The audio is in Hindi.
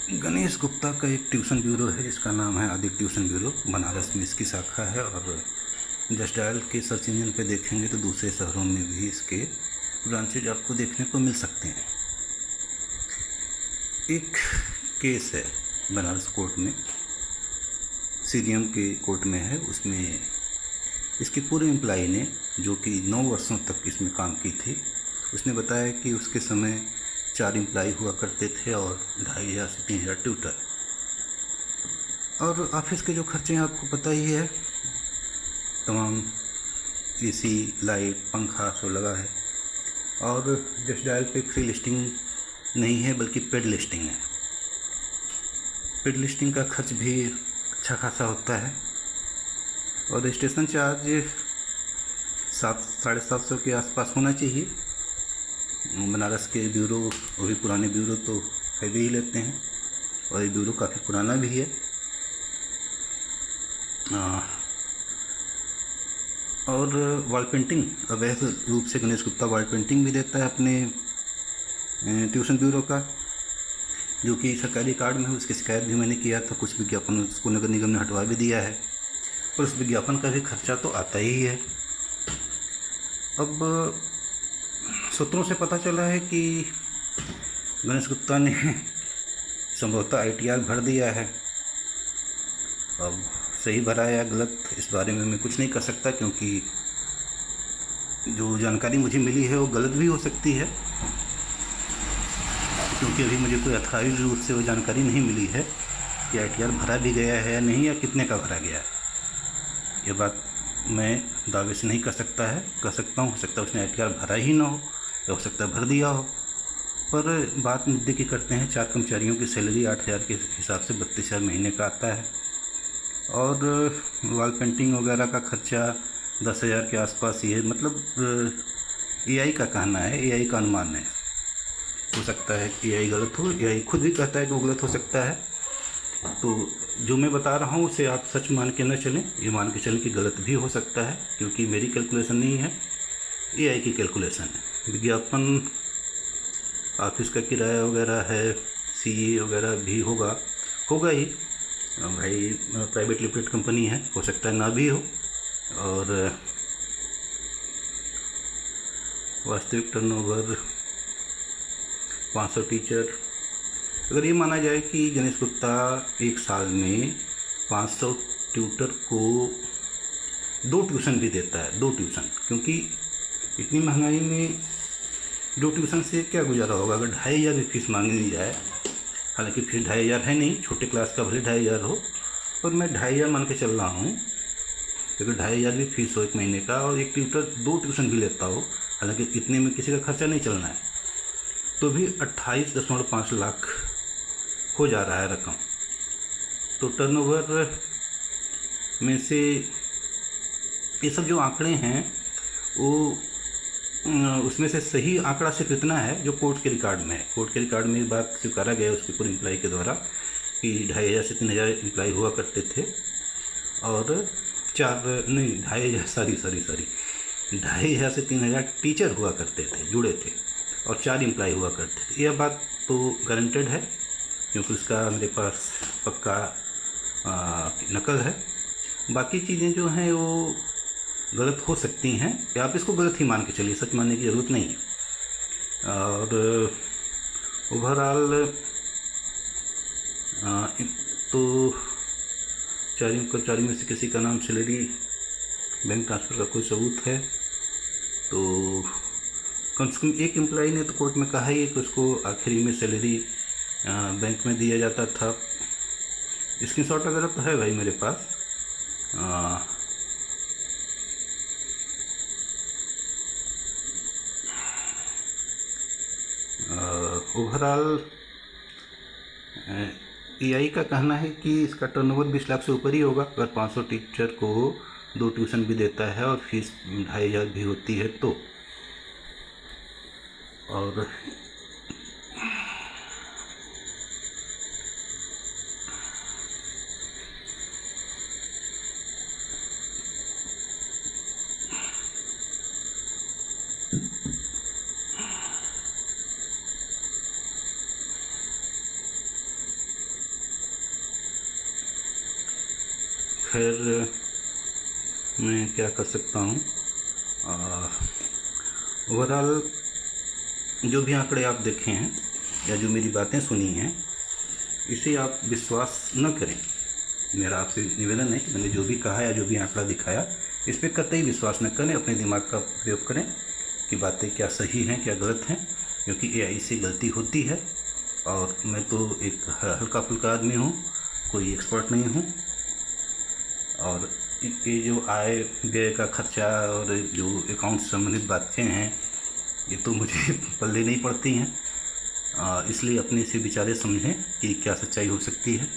गणेश गुप्ता का एक ट्यूशन ब्यूरो है जिसका नाम है आदित्य ट्यूशन ब्यूरो। बनारस में इसकी शाखा है और जस्ट डायल के सर्च इंजन पे देखेंगे तो दूसरे शहरों में भी इसके ब्रांचेज आपको देखने को मिल सकते हैं। एक केस है बनारस कोर्ट में, सीजीएम के कोर्ट में है। उसमें इसके पूरे एम्प्लाई ने, जो कि 9 वर्षों तक इसमें काम की थी, उसने बताया कि उसके समय 4 एम्प्लाई हुआ करते थे और 2500 से 3000 ट्यूटर। और ऑफिस के जो खर्चे हैं आपको पता ही है, तमाम एसी, लाइट, पंखा सब लगा है। और जस्ट डायल पे फ्री लिस्टिंग नहीं है बल्कि पेड लिस्टिंग है। पेड लिस्टिंग का खर्च भी अच्छा खासा होता है और रजिस्ट्रेशन चार्ज 700-750 के आसपास होना चाहिए। बनारस के ब्यूरो, वो भी पुराने ब्यूरो तो हैवी ही लेते हैं और ये ब्यूरो काफ़ी पुराना भी है। और वॉल पेंटिंग अवैध रूप से गणेश गुप्ता वॉल पेंटिंग भी देता है अपने ट्यूशन ब्यूरो का, जो कि सरकारी कार्ड में है। उसकी शिकायत भी मैंने किया था, कुछ विज्ञापन उसको नगर निगम ने हटवा भी दिया है, पर उस विज्ञापन का भी खर्चा तो आता ही है। अब सूत्रों से पता चला है कि गणेश गुप्ता ने संभवतः आईटीआर भर दिया है। अब सही भरा या गलत, इस बारे में मैं कुछ नहीं कर सकता, क्योंकि जो जानकारी मुझे मिली है वो गलत भी हो सकती है, क्योंकि अभी मुझे कोई अथॉराइज्ड रूप से वो जानकारी नहीं मिली है कि आईटीआर भरा भी गया है या नहीं, या कितने का भरा गया है। ये बात मैं दावे से नहीं कर सकता है। कर सकता हूँ, हो सकता है उसने आईटीआर भरा ही ना हो, या हो सकता है भर दिया हो। पर बात मुद्दे की करते हैं। 4 कर्मचारियों की सैलरी 8000 के हिसाब से 32,000 महीने का आता है और वॉल पेंटिंग वगैरह का खर्चा 10,000 के आसपास ही है। मतलब एआई का कहना है, एआई का अनुमान है। हो सकता है कि एआई गलत हो, एआई खुद भी कहता है कि वो गलत हो सकता है। तो जो मैं बता रहा हूँ उसे आप सच मान के न चलें, ये मान के चलें कि गलत भी हो सकता है, क्योंकि मेरी कैलकुलेशन नहीं है, एआई की कैलकुलेशन है। विज्ञापन, ऑफिस का किराया वगैरह है, सीए वगैरह भी होगा ही भाई। प्राइवेट लिमिटेड कंपनी है, हो सकता है ना भी हो। और वास्तविक टर्नओवर 500 टीचर। अगर ये माना जाए कि गणेश गुप्ता एक साल में 500 ट्यूटर को 2 ट्यूशन भी देता है, 2 ट्यूशन, क्योंकि इतनी महंगाई में 2 ट्यूशन से क्या गुजारा होगा। अगर 2500 भी फीस मांगी जाए, हालांकि फीस 2500 है नहीं, छोटे क्लास का भले 2500 हो, पर मैं 2500 मान के चल रहा हूँ। अगर 2500 भी फीस हो एक महीने का और एक ट्यूटर 2 ट्यूशन भी लेता हो, हालांकि इतने में किसी का खर्चा नहीं चलना है, तो भी 28.5 लाख हो जा रहा है रकम। तो टर्नओवर में से ये सब जो आंकड़े हैं वो उसमें से सही आंकड़ा सिर्फ इतना है जो कोर्ट के रिकॉर्ड में है। कोर्ट के रिकॉर्ड में बात स्वीकारा गया उसके पूरे एम्प्लाई के द्वारा कि 2500 से 3000 एम्प्लाई हुआ करते थे और 2500 से 3000 टीचर हुआ करते थे, जुड़े थे, और 4 एम्प्लाई हुआ करते थे। यह बात तो गारंटेड है, क्योंकि उसका मेरे पास पक्का नकल है। बाकी चीज़ें जो हैं वो गलत हो सकती हैं, या आप इसको गलत ही मान के चलिए, सच मानने की ज़रूरत नहीं है। और ओवरऑल तो 4 कर्मचारी में से किसी का नाम, सैलरी, बैंक ट्रांसफ़र का कोई सबूत है तो कम से कम एक एम्प्लॉई ने तो कोर्ट में कहा ही है कि उसको आखिरी में सैलरी बैंक में दिया जाता था। स्क्रीनशॉट वगैरह तो है भाई मेरे पास। ओवरऑल एआई का कहना है कि इसका टर्नओवर 20 लाख से ऊपर ही होगा, अगर 500 टीचर को 2 ट्यूशन भी देता है और फीस 2500 भी होती है तो। और खैर मैं क्या कर सकता हूँ, ओवरऑल जो भी आंकड़े आप देखे हैं या जो मेरी बातें सुनी हैं, इसे आप विश्वास न करें। मेरा आपसे निवेदन है कि मैंने जो भी कहा या जो भी आंकड़ा दिखाया, इस पर कतई विश्वास न करें। अपने दिमाग का प्रयोग करें कि बातें क्या सही हैं क्या गलत हैं, क्योंकि एआई से गलती होती है। और मैं तो एक हल्का फुल्का आदमी हूँ, कोई एक्सपर्ट नहीं हूँ। और ये जो आय व्यय का खर्चा और जो अकाउंट से संबंधित बातें हैं, ये तो मुझे पल्ले नहीं पड़ती हैं। इसलिए अपने से विचारे समझें कि क्या सच्चाई हो सकती है।